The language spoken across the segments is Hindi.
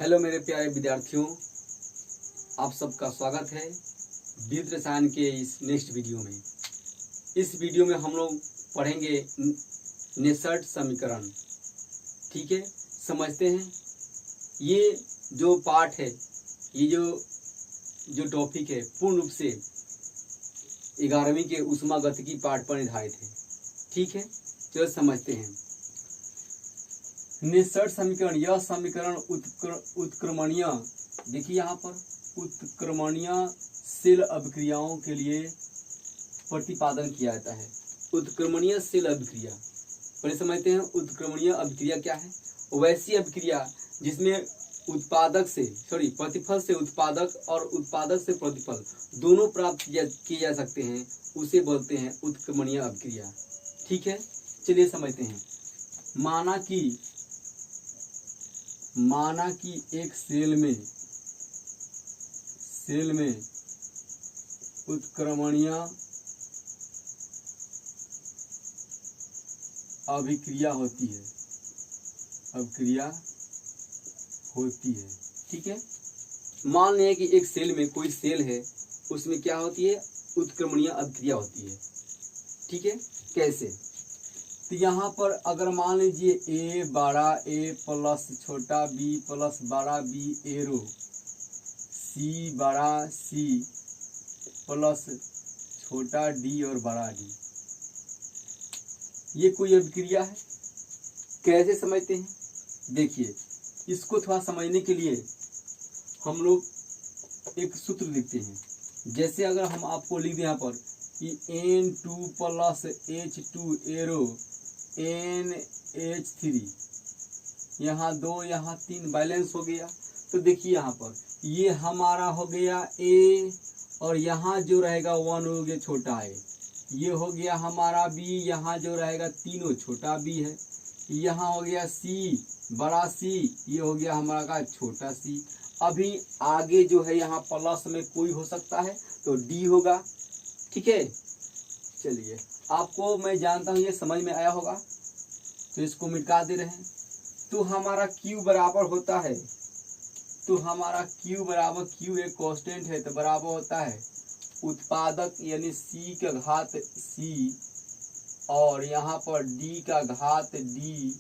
हेलो मेरे प्यारे विद्यार्थियों, आप सबका स्वागत है विद्युत रसायन के इस नेक्स्ट वीडियो में। इस वीडियो में हम लोग पढ़ेंगे निसर्ट समीकरण। ठीक है, समझते हैं। ये जो पाठ है, ये जो टॉपिक है, पूर्ण रूप से 11वीं के ऊष्मागतिकी पाठ पर निर्धारित है। ठीक है, चलो समझते हैं। निसर्ट समीकरण, यह समीकरण उत्क्रमणीय, देखिए यहाँ पर उत्क्रमणीयशील अभिक्रियाओं के लिए प्रतिपादन किया जाता है। उत्क्रमणीयशील अभिक्रिया पहले समझते हैं। उत्क्रमणीय अभिक्रिया क्या है? वैसी अभिक्रिया जिसमें प्रतिफल से उत्पादक और उत्पादक से प्रतिफल दोनों प्राप्त किए जा सकते हैं, उसे बोलते हैं उत्क्रमणीय अभिक्रिया। ठीक है, चलिए समझते हैं। माना कि एक सेल में उत्क्रमणीय अभिक्रिया होती है। ठीक है, मान लें कि एक सेल में, कोई सेल है, उसमें क्या होती है? उत्क्रमणीय अभिक्रिया होती है। ठीक है, कैसे? तो यहाँ पर अगर मान लीजिए ए बड़ा ए प्लस छोटा बी प्लस बड़ा बी एरो, सी बड़ा सी प्लस छोटा डी और बड़ा डी, ये कोई अभिक्रिया है। कैसे समझते हैं? देखिए, इसको थोड़ा समझने के लिए हम लोग एक सूत्र लिखते हैं। जैसे अगर हम आपको लिख दें यहाँ पर कि N2 plus H2 arrow NH3, यहाँ 2 यहाँ 3 बैलेंस हो गया। तो देखिए यहाँ पर ये हमारा हो गया A, और यहाँ जो रहेगा 1 हो गया छोटा है। ये हो गया हमारा B, यहाँ जो रहेगा तीनों छोटा B है। यहाँ हो गया C बड़ा C, ये हो गया हमारा का छोटा C। अभी आगे जो है यहाँ प्लस में कोई हो सकता है तो D होगा। ठीक है, चलिए, आपको मैं जानता हूँ ये समझ में आया होगा, तो इसको मिटा दे रहे हैं। तो हमारा Q बराबर होता है, Q एक कांस्टेंट है, तो बराबर होता है उत्पादक यानी C का घात C और यहाँ पर D का घात D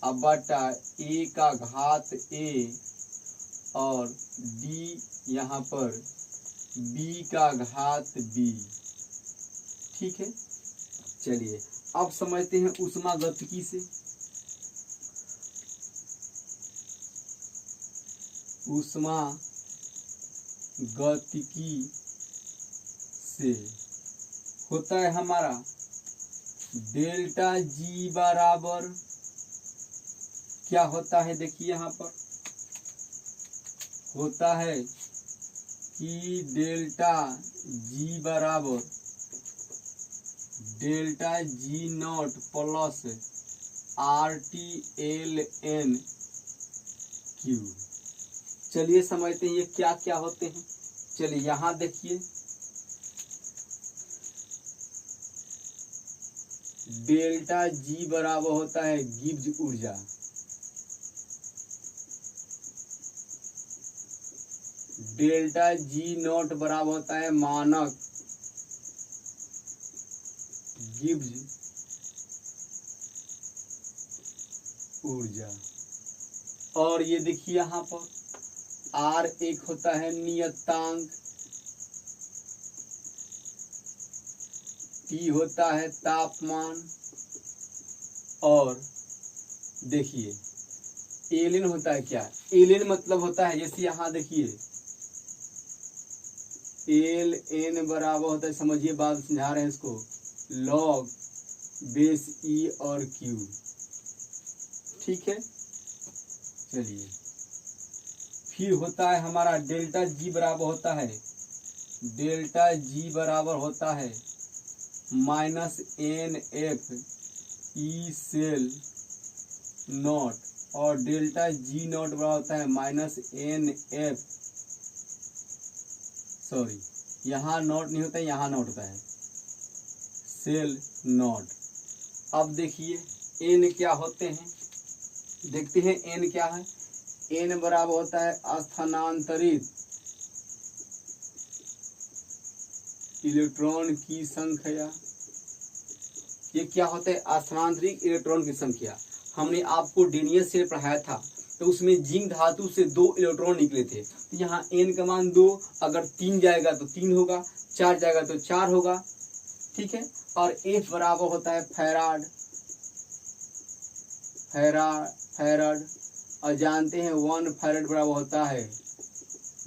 अब बटा A का घात A और D यहाँ पर B का घात B। ठीक है, चलिए अब समझते हैं ऊष्मागतिकी से। ऊष्मागतिकी से होता है हमारा डेल्टा G बराबर क्या होता है? देखिए यहाँ पर होता है कि डेल्टा G बराबर delta G not plus RTln Q। चलिए समझते हैं ये क्या क्या होते हैं। चलिए यहाँ देखिए, डेल्टा G बराबर होता है गिब्स ऊर्जा, डेल्टा G नॉट बराबर होता है मानक गिब्स ऊर्जा, और ये देखिए यहाँ पर R एक होता है नियतांक, T होता है तापमान, और देखिए एलिन होता है क्या? एलिन मतलब होता है, जैसे यहाँ देखिए Ln बराबर होता है, समझिए बात समझा रहे हैं इसको, लॉग बेस E और Q। ठीक है, चलिए फिर होता है हमारा डेल्टा G बराबर होता है minus NF E cell naught, और डेल्टा G नॉट बराबर होता है माइनस NF, यहाँ नॉट नहीं होता है, यहाँ नॉट होता है सेल नॉट। अब देखिए N क्या होते हैं, देखते हैं N क्या है। n बराबर होता है स्थानांतरित इलेक्ट्रॉन की संख्या। ये क्या होता है? स्थानांतरित इलेक्ट्रॉन की संख्या। हमने आपको डेनियस से पढ़ाया था, तो उसमें जिंक धातु से 2 इलेक्ट्रॉन निकले थे। तो यहाँ n का मान 2, अगर 3 जाएगा तो 3 होगा, 4 जाएगा तो 4 होगा, ठीक है। और F बराबर होता है फैराड। और जानते हैं 1 फैराड बराबर होता है,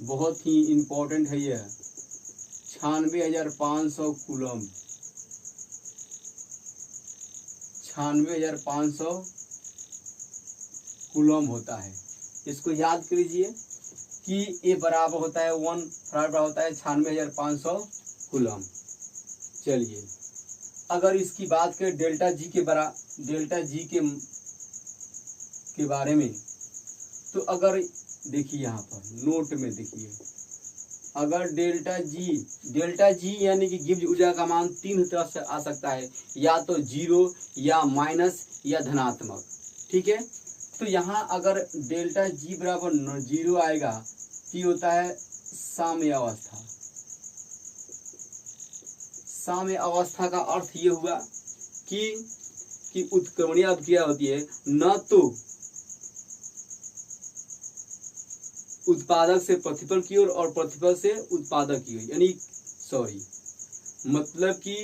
बहुत ही इंपॉर्टेंट है यह, 96,500 कूलम। 96,500 कूलम होता है। इसको याद कर लीजिए कि ये बराबर होता है 1 फैराड बराबर होता है 96,500 कूलम। चलिए, अगर इसकी बात करें डेल्टा जी के बारे में, तो अगर देखिए यहाँ पर नोट में देखिए, अगर डेल्टा जी यानी कि गिब्स ऊर्जा का मान 3 तरह से आ सकता है, या तो 0 या माइनस या धनात्मक, ठीक है। तो यहाँ अगर डेल्टा जी बराबर 0 आएगा तो होता है साम्य अवस्था। साम्य अवस्था का अर्थ ये हुआ कि उत्क्रमणीय अभिक्रिया होती है, न तो उत्पादक से प्रतिफल की ओर और प्रतिफल से उत्पादक की ओर, यानी मतलब कि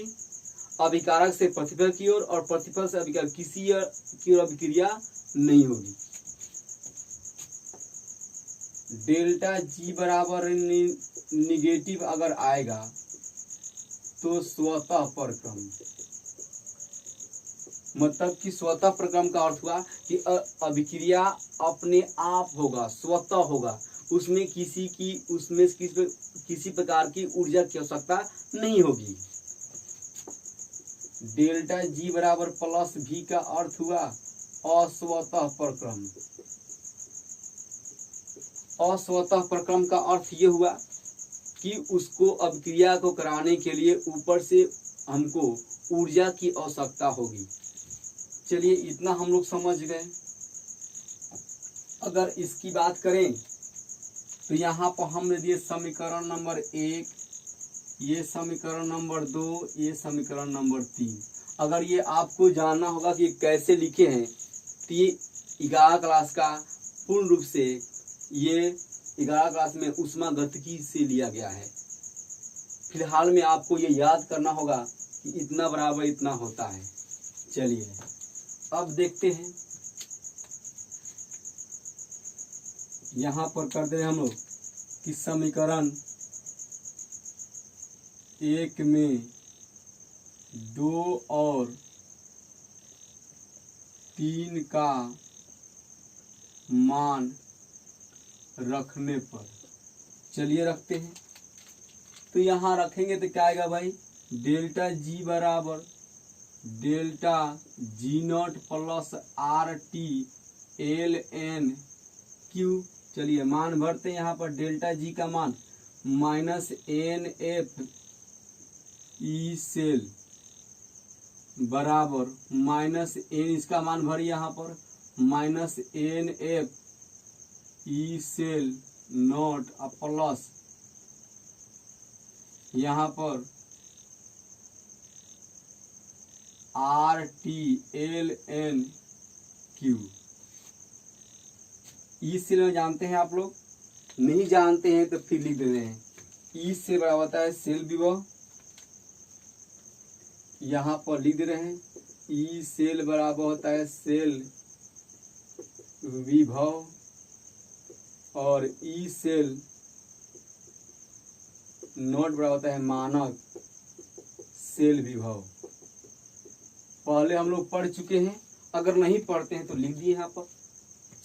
अभिकारक से प्रतिफल की ओर और प्रतिफल से अभिकारक किसी की ओर अभिक्रिया नहीं होगी। डेल्टा जी बराबर निगेटिव अगर आएगा तो स्वतः परक्रम, मतलब कि स्वतः परक्रम का अर्थ हुआ कि अभिक्रिया अपने आप होगा, स्वतः होगा, उसमें किसी प्रकार की ऊर्जा की आवश्यकता नहीं होगी। डेल्टा जी बराबर प्लस भी का अर्थ हुआ अस्वतः परक्रम। अस्वतः परक्रम का अर्थ ये हुआ कि उसको अभिक्रिया को कराने के लिए ऊपर से हमको ऊर्जा की आवश्यकता होगी। चलिए, इतना हम लोग समझ गए। अगर इसकी बात करें तो यहाँ पर हमने दिए समीकरण नंबर 1, ये समीकरण नंबर 2, ये समीकरण नंबर 3। अगर ये आपको जानना होगा कि कैसे लिखे हैं, तो ये 11 क्लास का पूर्ण रूप से ये 11 क्लास में ऊष्मागतिकी से लिया गया है। फिलहाल में आपको ये याद करना होगा कि इतना बराबर इतना होता है। चलिए, अब देखते हैं, यहाँ पर करते हैं हम लोग कि समीकरण 1 में 2 और 3 का मान रखने पर, चलिए रखते हैं। तो यहाँ रखेंगे तो क्या आएगा भाई? डेल्टा जी बराबर delta G naught plus R T L N Q. चलिए मान भरते हैं। यहाँ पर डेल्टा जी का मान minus N F E cell बराबर माइनस एन, इसका मान भरिए यहाँ पर minus N F E cell naught plus यहाँ पर R T L N Q. E cell में जानते हैं आप लोग, नहीं जानते हैं तो फिर लिख दे रहे हैं। ई से बराबर होता है सेल विभव, यहाँ पर लिख दे रहे हैं। ई सेल बराबर होता है सेल विभव और ई सेल नॉट बराबर होता है मानक सेल विभव। पहले हम लोग पढ़ चुके हैं, अगर नहीं पढ़ते हैं तो लिख दिए यहाँ पर।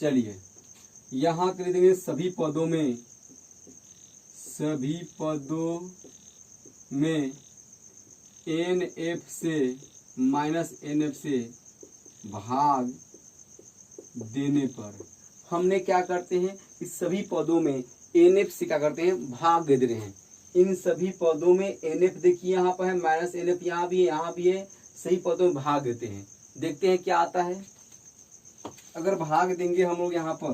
चलिए यहाँ कर देंगे सभी पदों में एन एफ से माइनस एन एफ से भाग देने पर हमने क्या करते हैं, इस सभी पदों में एन एफ से क्या करते हैं, भाग दे रहे हैं। इन सभी पदों में एन एफ देखिए यहाँ पर है, माइनस एन एफ यहाँ भी है, यहाँ भी है, सही पदों में भाग देते हैं। देखते हैं क्या आता है। अगर भाग देंगे हम लोग यहाँ पर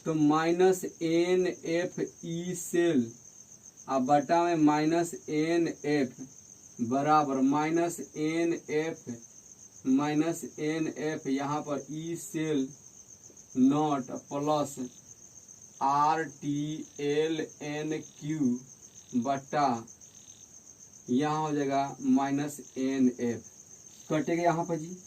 तो minus N F E cell अब बटा में माइनस एन एफ बराबर माइनस एन एफ यहाँ पर E cell naught plus R T L N Q बटा यहाँ हो जाएगा माइनस एन एफ कटेगा यहाँ पर जी,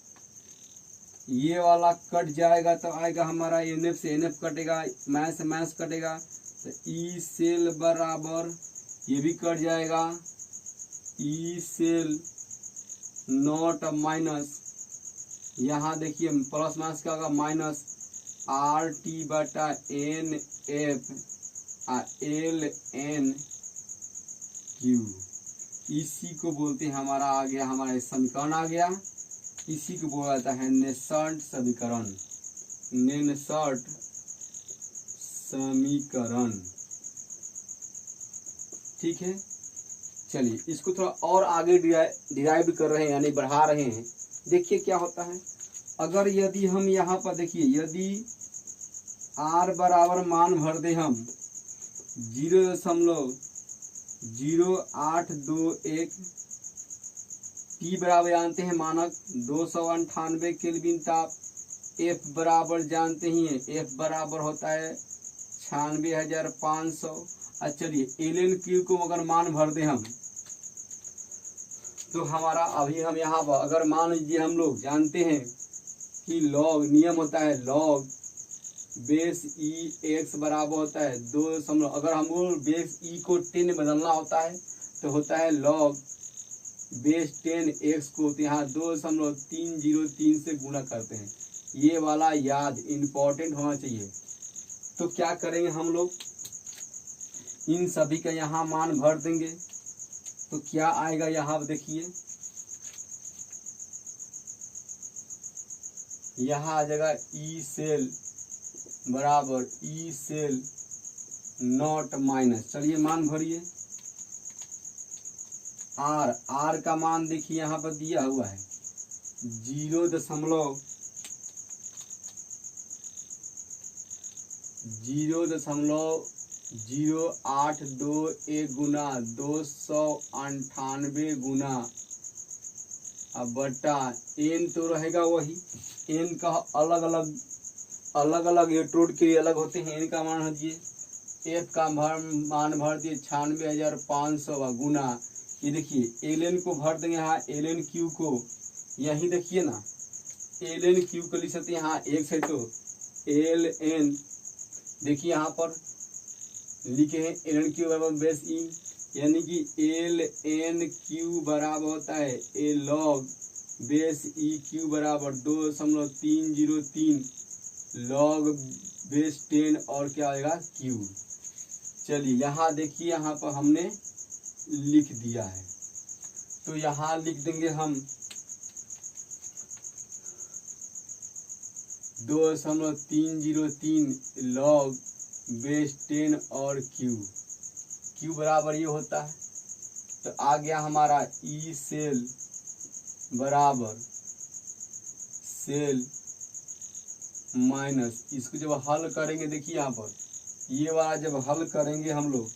ये वाला कट जाएगा तो आएगा हमारा एन एफ से एन एफ कटेगा, माइनस से माइनस कटेगा तो ई सेल बराबर ये भी कट जाएगा ई सेल नॉट माइनस यहाँ देखिए प्लस माइनस क्या होगा माइनस आर टी बटा N F L N Q. इसी को बोलते हैं हमारा आ गया, हमारा समीकरण आ गया, इसी को बोला जाता है नेसर्ट समीकरण, नेसर्ट समीकरण। ठीक है, चलिए इसको थोड़ा और आगे डिराइव कर रहे हैं यानी बढ़ा रहे हैं। देखिए क्या होता है, अगर यदि हम यहाँ पर देखिए यदि r बराबर मान भर दे हम 0.0821 T बराबर जानते हैं मानक 298 केल्विन ताप, F बराबर जानते ही हैं F बराबर होता है 96,500। अच्छा चलिए एल क्यू को अगर मान भर दे हम तो हमारा अभी हम यहाँ पर अगर मान लीजिए हम लोग जानते हैं कि लॉग नियम होता है लॉग बेस ई एक्स बराबर होता है 2 अगर हमको बेस ई को 10 में बदलना होता है तो होता है लॉग बेस 10 एक्स को यहाँ 2.303 से गुणा करते हैं। ये वाला याद इम्पोर्टेंट होना चाहिए। तो क्या करेंगे हम लोग इन सभी का यहाँ मान भर देंगे तो क्या आएगा यहाँ देखिए, यहाँ आ जाएगा ई सेल बराबर ई सेल नॉट माइनस, चलिए मान भरिए आर का मान देखिए यहाँ पर दिया हुआ है 0.0821 गुना 298 गुना अब बटा एन तो रहेगा वही, एन का अलग अलग इलेक्ट्रोड के लिए अलग होते हैं। एन का मान दीजिए एफ का मान भर दिए 96,500 गुना ये देखिए एल एन को भर देंगे यहाँ एल एन क्यू को, यही देखिए ना एल एन क्यू को लिख सकते हैं यहाँ एक है तो एल एन देखिए यहाँ पर लिखे हैं एल एन क्यू बराबर बेस ई यानी कि एल एन क्यू बराबर होता है ए लॉग बेस ई क्यू बराबर 2.303 लॉग बेस 10 और क्या आएगा क्यू। चलिए यहाँ देखिए यहाँ पर हमने लिख दिया है तो यहाँ लिख देंगे हम 2.303 लॉग बेस 10 और क्यू बराबर ये होता है। तो आ गया हमारा ई सेल बराबर सेल माइनस, इसको जब हल करेंगे देखिए यहाँ पर ये वाला जब हल करेंगे हम लोग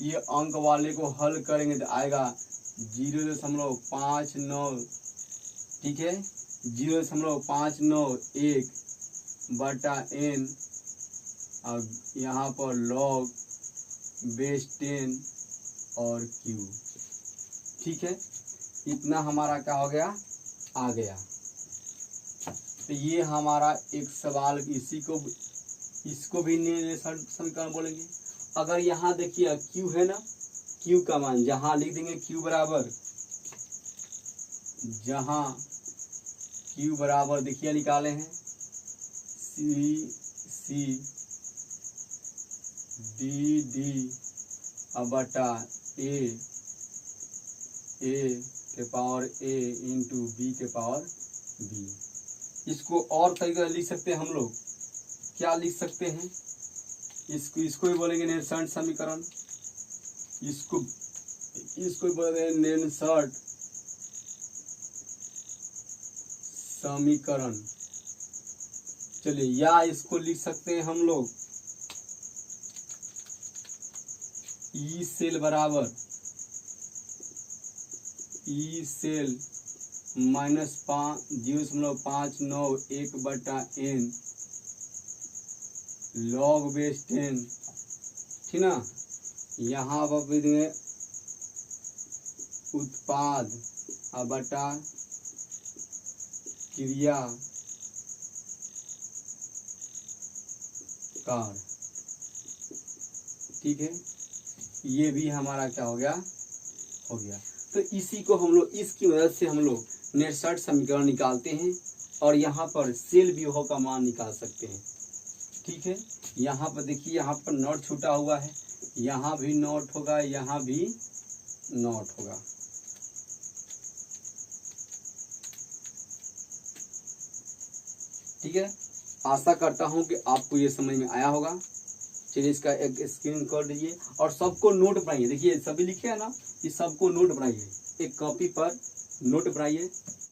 ये अंक वाले को हल करेंगे तो आएगा 0.59, ठीक है 0.591 बटा एन और यहाँ पर लॉग बेस 10 और क्यू। ठीक है, इतना हमारा क्या हो गया आ गया। तो ये हमारा एक सवाल, इसको भी समीकरण बोलेंगे। अगर यहाँ देखिए क्यू है ना, क्यू का मान जहाँ लिख देंगे क्यू बराबर, जहाँ क्यू बराबर देखिए निकाले हैं सी डी अब बटा ए के पावर ए इंटू बी के पावर बी। इसको और तरीके लिख सकते हैं हम लोग, क्या लिख सकते हैं इसको भी बोलेंगे नेसर्ट समीकरण, इसको बोलते हैं नेसर्ट समीकरण। चलिए या इसको लिख सकते हैं हम लोग ई सेल बराबर E cell -0.591/n log base 10, ठीक ना। यहाँ पर देंगे उत्पाद बटा क्रिया कार, ठीक है। ये भी हमारा क्या हो गया, हो गया। तो इसी को हम लोग, इसकी मदद से हम लोग नेटशॉर्ट समीकरण निकालते हैं और यहाँ पर सेल विभव का मान निकाल सकते हैं, ठीक है। यहाँ पर देखिए, यहाँ पर नॉट छूटा हुआ है, यहाँ भी नॉट होगा, यहाँ भी नॉट होगा, ठीक है। आशा करता हूं कि आपको ये समझ में आया होगा। चलिए इसका एक स्क्रीन कर दीजिए और सबको नोट बनाइए। देखिए सभी लिखे है ना, ये सबको नोट बनाइए, एक कॉपी पर नोट बनाइए।